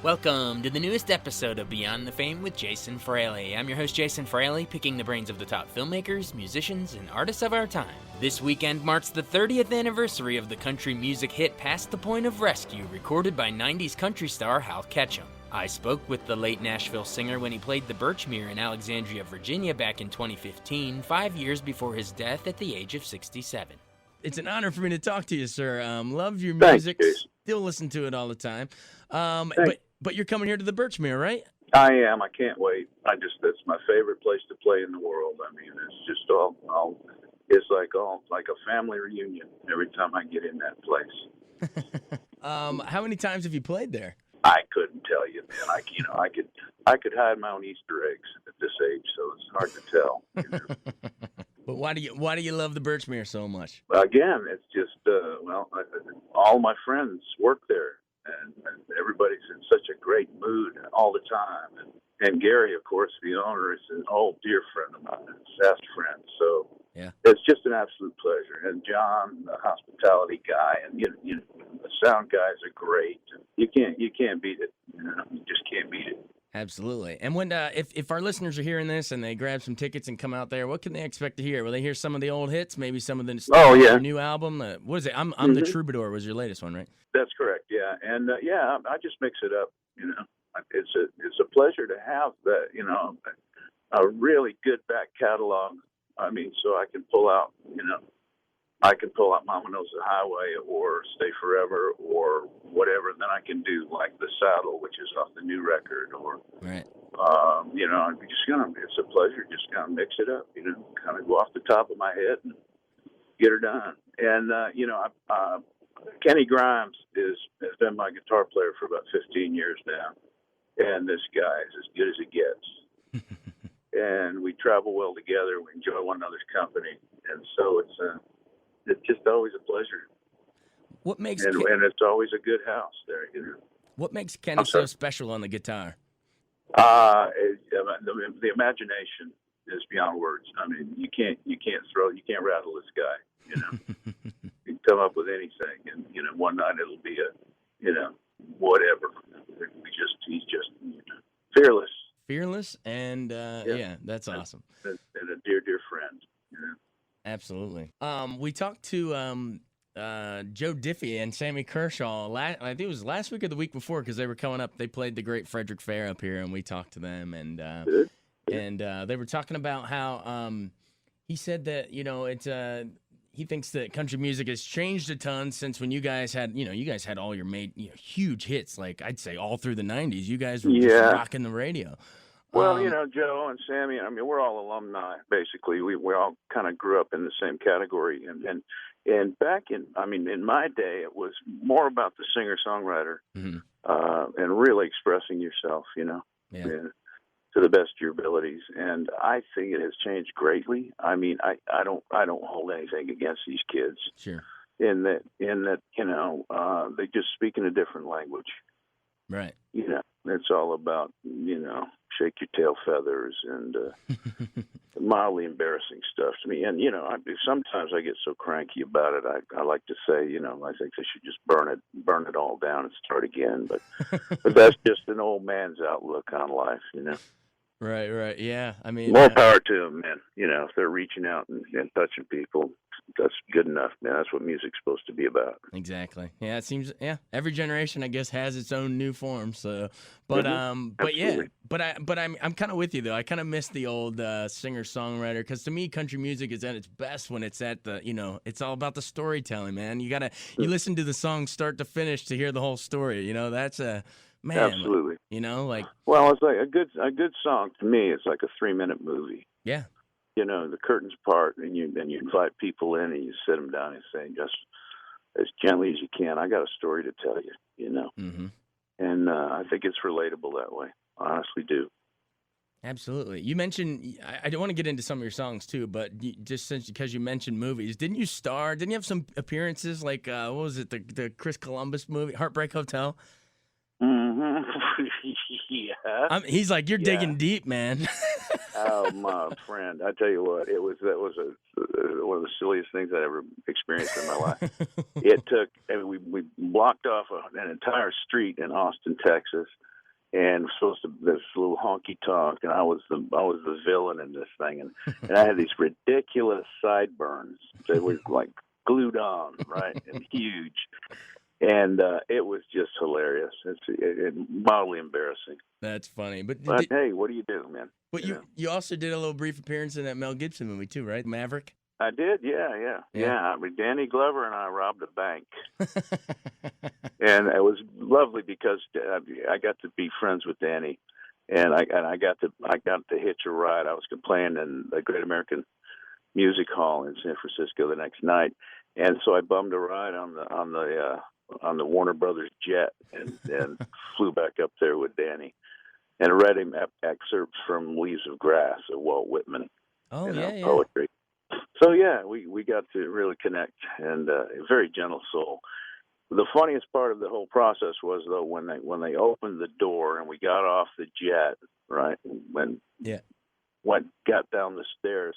Welcome to the newest episode of Beyond the Fame with Jason Fraley. I'm your host, Jason Fraley, picking the brains of the top filmmakers, musicians, and artists of our time. This weekend marks the 30th anniversary of the country music hit Past the Point of Rescue, recorded by 90s country star Hal Ketchum. I spoke with the late Nashville singer when he played the Birchmere in Alexandria, Virginia back in 2015, 5 years before his death at the age of 67. It's an honor for me to talk to you, sir. Love your music. Thanks, Still listen to it all the time. Thanks. But you're coming here to the Birchmere, right? I am. I can't wait. It's my favorite place to play in the world. I mean, it's just it's like a family reunion every time I get in that place. How many times have you played there? I couldn't tell you, man. I could hide my own Easter eggs at this age, so it's hard to tell. You know? But why do you love the Birchmere so much? Again, it's just all my friends work there. And everybody's in such a great mood all the time. And Gary, of course, the owner, is an old dear friend of mine, a fast friend. So yeah, it's just an absolute pleasure. And John, the hospitality guy, and the sound guys are great. You can't beat it. You just can't beat it. Absolutely. And when if our listeners are hearing this and they grab some tickets and come out there, what can they expect to hear? Will they hear some of the old hits, maybe some of the your new album? What is it? I'm the Troubadour was your latest one, right? That's correct. Yeah, and I just mix it up. It's a pleasure to have that. A really good back catalog. I mean, so I can pull out. Mama Knows the Highway or Stay Forever or whatever. And then I can do like The Saddle, which is off the new record, or right. It's a pleasure just kind of mix it up. Kind of go off the top of my head and get her done. And Kenny Grimes has been my guitar player for about 15 years now, and this guy is as good as it gets. And we travel well together. We enjoy one another's company, and so it's just always a pleasure. What makes and it's always a good house there. What makes Kenny so special on the guitar? The imagination is beyond words. I mean, you can't rattle this guy. You can come up with anything, and one night it'll be whatever. He's just fearless. Fearless, and that's awesome. And a dear friend. Absolutely. We talked to Joe Diffie and Sammy Kershaw. I think it was last week or the week before, because they were coming up. They played the Great Frederick Fair up here, and we talked to them, and they were talking about how he said that it's he thinks that country music has changed a ton since when you guys had all your huge hits, like I'd say all through the 90s. You guys were just rocking the radio. Well, Joe and Sammy, I mean, we're all alumni, basically. We all kind of grew up in the same category. And back in my day, it was more about the singer-songwriter and really expressing yourself, to the best of your abilities. And I think it has changed greatly. I mean, I don't hold anything against these kids. Sure. In that they just speak in a different language. Right. It's all about, shake your tail feathers and mildly embarrassing stuff to me. And, sometimes I get so cranky about it. I like to say, I think they should just burn it all down and start again. But that's just an old man's outlook on life, Right. Yeah. I mean, more power to them, man. If they're reaching out and touching people, that's good enough, man. That's what music's supposed to be about. Exactly. Yeah, it seems. Yeah, every generation, I guess, has its own new form. So, but I'm kind of with you though. I kind of miss the old singer-songwriter, because to me, country music is at its best when it's at the it's all about the storytelling, man. You listen to the song start to finish to hear the whole story. That's a man. Absolutely. Well, it's like a good song to me. It's like a 3-minute movie. Yeah. The curtains part, and you invite people in, and you sit them down and say, just as gently as you can, I got a story to tell you, Mm-hmm. And I think it's relatable that way. I honestly do. Absolutely. You mentioned, I don't want to get into some of your songs too, but because you mentioned movies, didn't you have some appearances like, what was it, the Chris Columbus movie, Heartbreak Hotel? Mm-hmm. Yeah. He's like, you're digging deep, man. Oh, my friend, I tell you what, that was one of the silliest things I ever experienced in my life. It took, and we blocked off an entire street in Austin, Texas, and supposed to this little honky tonk, and I was the villain in this thing, and I had these ridiculous sideburns. They were like glued on, right, and huge, and it was just hilarious. It's mildly embarrassing. That's funny, but hey, what do you do, man? But you also did a little brief appearance in that Mel Gibson movie too, right? Maverick. I did, yeah. I mean, Danny Glover and I robbed a bank, and it was lovely because I got to be friends with Danny, and I got to hitch a ride. I was playing in the Great American Music Hall in San Francisco the next night, and so I bummed a ride on the Warner Brothers jet and flew back up there with Danny, and read him excerpts from Leaves of Grass of Walt Whitman. Oh, yeah. Poetry. So yeah, we got to really connect, and a very gentle soul. The funniest part of the whole process was though when they opened the door and we got off the jet, right? Got down the stairs,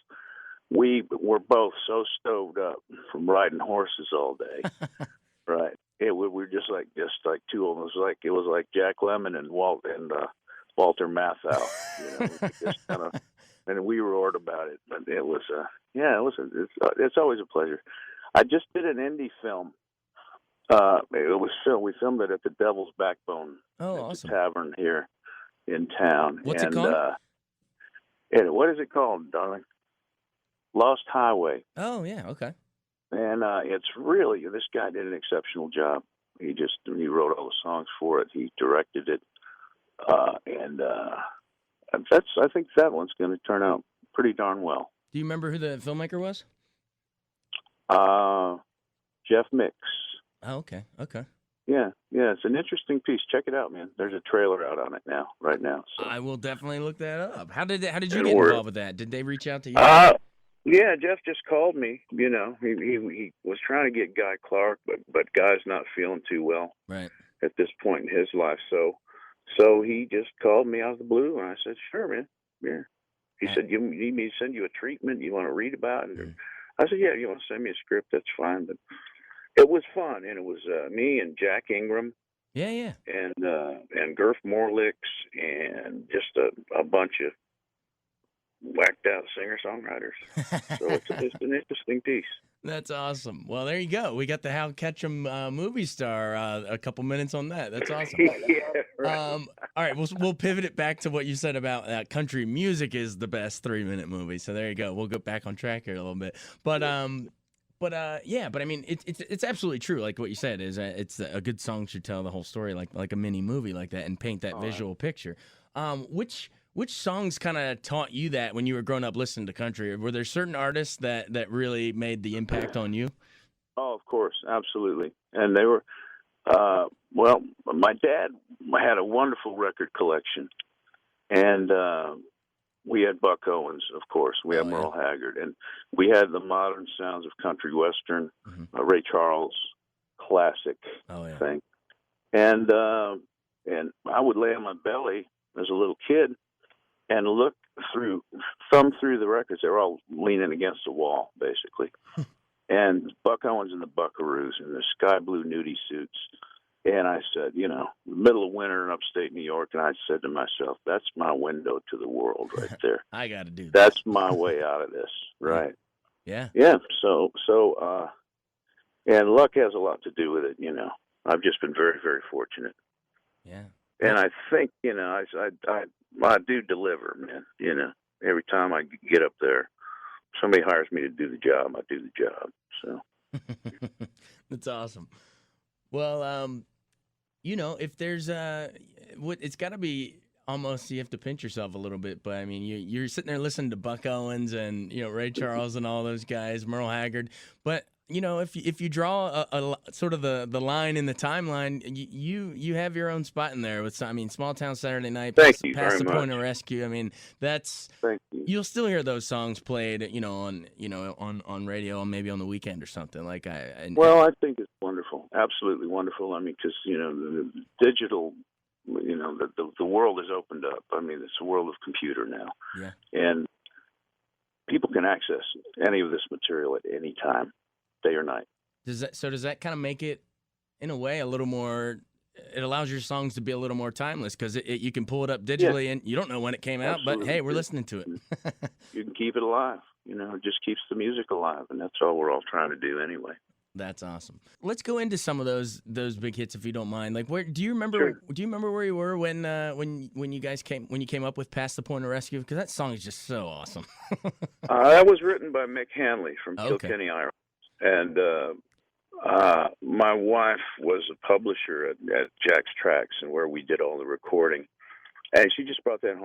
we were both so stoved up from riding horses all day, right? We were just like two of them. It was like Jack Lemmon and Walter Matthau, just kind of. And we roared about it, but it was, it's always a pleasure. I just did an indie film. We filmed it at the Devil's Backbone. Oh, awesome. Tavern here in town. What's it called? What is it called, darling? Lost Highway. Oh, yeah, okay. And it's really, this guy did an exceptional job. He wrote all the songs for it. He directed it. I think that one's going to turn out pretty darn well. Do you remember who the filmmaker was? Jeff Mix. Oh, okay. Yeah, it's an interesting piece. Check it out, man. There's a trailer out on it right now. So. I will definitely look that up. How did you get involved with that? Did they reach out to you? Yeah, Jeff just called me. He was trying to get Guy Clark, but Guy's not feeling too well at this point in his life. So he just called me out of the blue, and I said, "Sure, man. Yeah." He said, "You need me to send you a treatment? You want to read about it?" I said, "Yeah. You want to send me a script? That's fine." But it was fun, and it was me and Jack Ingram, and Gerf Morlix, and just a bunch of whacked out singer-songwriters. So it's an interesting piece. That's awesome. Well, there you go. We got the Hal Ketchum movie star. A couple minutes on that. That's awesome. Yeah, right. All right, we'll pivot it back to what you said about country music is the best 3-minute movie. So there you go. We'll go back on track here a little bit. But I mean, it's absolutely true. Like what you said is it's a good song should tell the whole story, like a mini movie like that, and paint that visual picture. Which songs kind of taught you that when you were growing up listening to country? Were there certain artists that really made the impact on you? Oh, of course, absolutely. And they were, my dad had a wonderful record collection, and we had Buck Owens, of course. We had Merle Haggard, and we had the modern sounds of country western, Ray Charles, classic thing. And I would lay on my belly as a little kid and thumb through the records. They were all leaning against the wall, basically. And Buck Owens and the Buckaroos in their sky blue nudie suits. And I said, middle of winter in upstate New York, and I said to myself, that's my window to the world right there. I got to do that. That's my way out of this, right? Yeah. Yeah. So, and luck has a lot to do with it, I've just been very, very fortunate. Yeah. And I think, I do deliver, man. Every time I get up there, somebody hires me to do the job, I do the job. So that's awesome. Well, if there's it's got to be almost you have to pinch yourself a little bit, but I mean, you're sitting there listening to Buck Owens and Ray Charles and all those guys, Merle Haggard, but. If you draw a sort of the line in the timeline, you have your own spot in there. Small Town Saturday Night, Past the Point of Rescue. I mean, you'll still hear those songs played, on radio, and maybe on the weekend or something. I think it's wonderful, absolutely wonderful. I mean, because the digital the world has opened up. I mean, it's a world of computer now, Yeah. and people can access any of this material at any time, day or night. Does that kind of make it, in a way, a little more? It allows your songs to be a little more timeless because you can pull it up digitally and you don't know when it came out, Absolutely. but hey, we're listening to it. You can keep it alive. It just keeps the music alive, and that's all we're all trying to do anyway. That's awesome. Let's go into some of those big hits if you don't mind. Like, where do you remember? Sure. Do you remember where you were when you came up with "Past the Point of Rescue"? Because that song is just so awesome. That was written by Mick Hanley from Okay. Kilkenny, Ireland, and my wife was a publisher at Jack's Tracks, and where we did all the recording. And she just brought that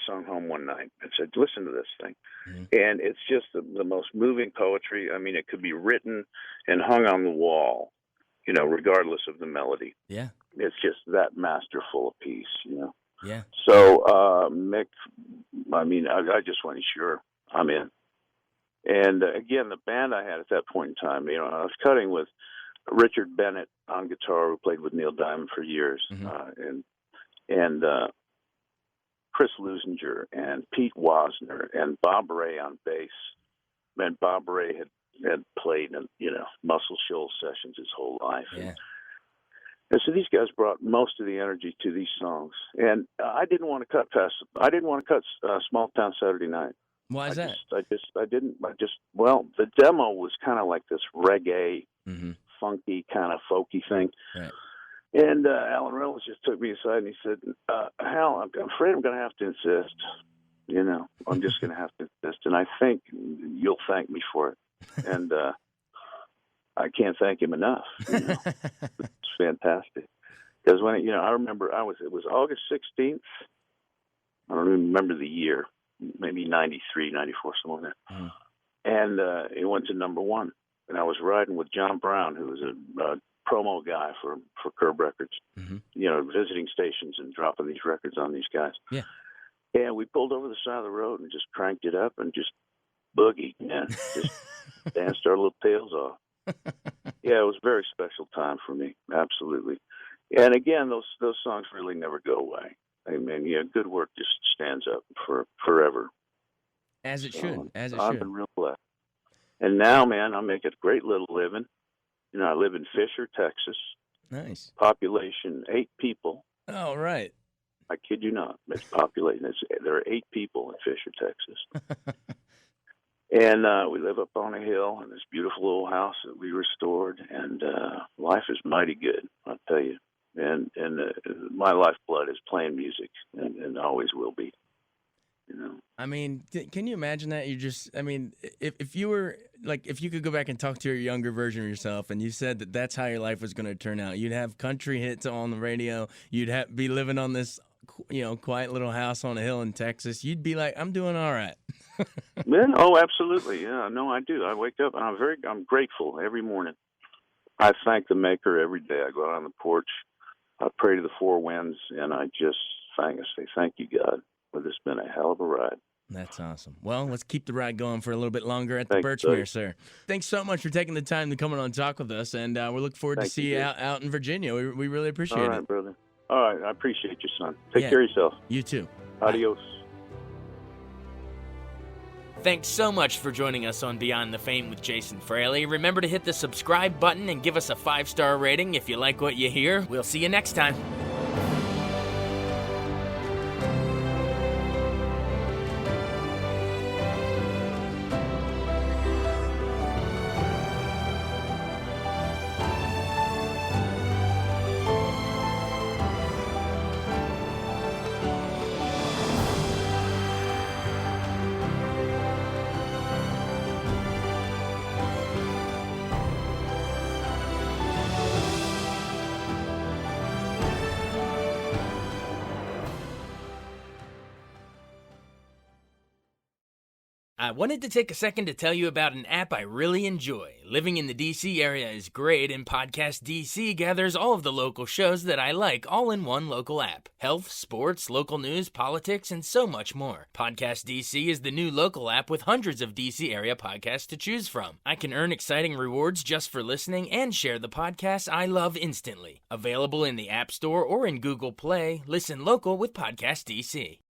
song home one night and said, "Listen to this thing." Mm-hmm. And it's just the most moving poetry. I mean, it could be written and hung on the wall, regardless of the melody. Yeah. It's just that masterful a piece, Yeah. So, Mick, I just went, sure, I'm in. And again, the band I had at that point in time, I was cutting with Richard Bennett on guitar, who played with Neil Diamond for years, Mm-hmm. and Chris Lusinger and Pete Wasner and Bob Ray on bass. And Bob Ray had played in, Muscle Shoals sessions his whole life. Yeah. And so these guys brought most of the energy to these songs. And I didn't want to cut Small Town Saturday Night. Why is that? Well, the demo was kind of like this reggae, Mm-hmm. funky, kind of folky thing. Right. And Alan Reynolds just took me aside and he said, Hal, I'm afraid I'm going to have to insist. I'm just going to have to insist. And I think you'll thank me for it. And I can't thank him enough. It's fantastic. Because when, I remember it was August 16th. I don't even remember the year, maybe 93, 94, somewhere there. Mm-hmm. And it went to number one. And I was riding with John Brown, who was a promo guy for Curb Records, Mm-hmm. Visiting stations and dropping these records on these guys. Yeah. And we pulled over the side of the road and just cranked it up and just boogied, man. Just danced our little tails off. Yeah, it was a very special time for me, absolutely. And again, those songs really never go away. I mean, good work just stands up for forever. As it should. As it I've should. been real blessed. And now, man, I make a great little living. I live in Fisher, Texas. Nice. Population 8 people. Oh, right. I kid you not. It's population. There are 8 people in Fisher, Texas. And we live up on a hill in this beautiful little house that we restored. And life is mighty good, I'll tell you. And my lifeblood is playing music, and always will be. I mean, can you imagine that? If you were if you could go back and talk to your younger version of yourself, and you said that's how your life was going to turn out, you'd have country hits on the radio, you'd be living on this, quiet little house on a hill in Texas, you'd be like, I'm doing all right. Yeah, oh, absolutely. Yeah, no, I do. I wake up and I'm grateful every morning. I thank the Maker every day. I go out on the porch, I pray to the four winds, and I just say, thank you, God. Well, this has been a hell of a ride. That's awesome. Well, let's keep the ride going for a little bit longer at the Thanks, Birchmere, buddy. sir. Thanks so much for taking the time to come on and talk with us, and we're looking forward to Thank see you, you out in Virginia. We really appreciate All it. right, brother. All right, I appreciate you, son. Take Yeah. care of yourself. You too. Adios. Thanks so much for joining us on Beyond the Fame with Jason Fraley. Remember to hit the subscribe button and give us a 5-star rating if you like what you hear. We'll see you next time. I wanted to take a second to tell you about an app I really enjoy. Living in the DC area is great, and Podcast DC gathers all of the local shows that I like all in one local app. Health, sports, local news, politics, and so much more. Podcast DC is the new local app with hundreds of DC area podcasts to choose from. I can earn exciting rewards just for listening and share the podcasts I love instantly. Available in the App Store or in Google Play, listen local with Podcast DC.